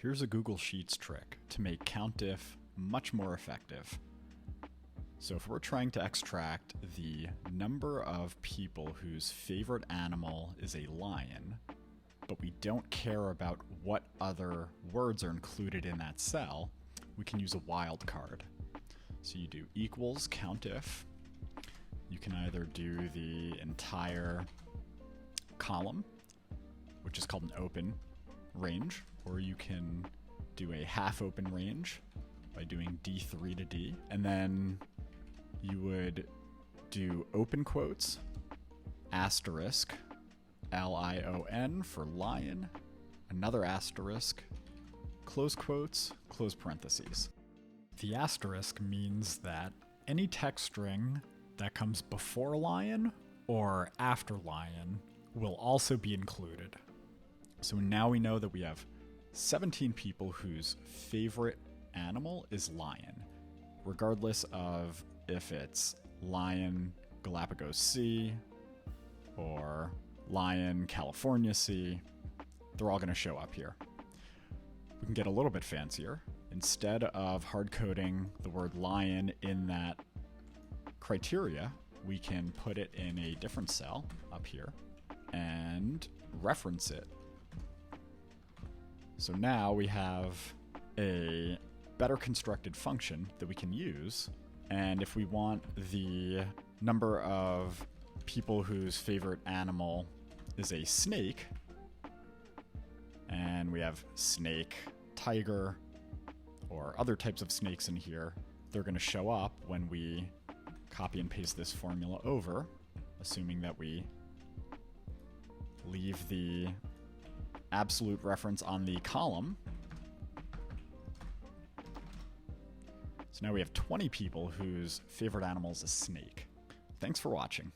Here's a Google Sheets trick to make COUNTIF much more effective. So if we're trying to extract the number of people whose favorite animal is a lion, but we don't care about what other words are included in that cell, we can use a wildcard. So you do equals COUNTIF. You can either do the entire column, which is called an open range, or you can do a half open range by doing D3 to D. And then you would do open quotes, asterisk, LION for lion, another asterisk, close quotes, close parentheses. The asterisk means that any text string that comes before lion or after lion will also be included. So now we know that we have 17 people whose favorite animal is lion, regardless of if it's lion Galapagos Sea or lion California Sea. They're all going to show up here. We can get a little bit fancier. Instead of hard coding the word lion in that criteria, we can put it in a different cell up here and reference it. So now we have a better constructed function that we can use. And if we want the number of people whose favorite animal is a snake, and we have snake, tiger, or other types of snakes in here, they're going to show up when we copy and paste this formula over, assuming that we leave the absolute reference on the column. So now we have 20 people whose favorite animal is a snake. Thanks for watching.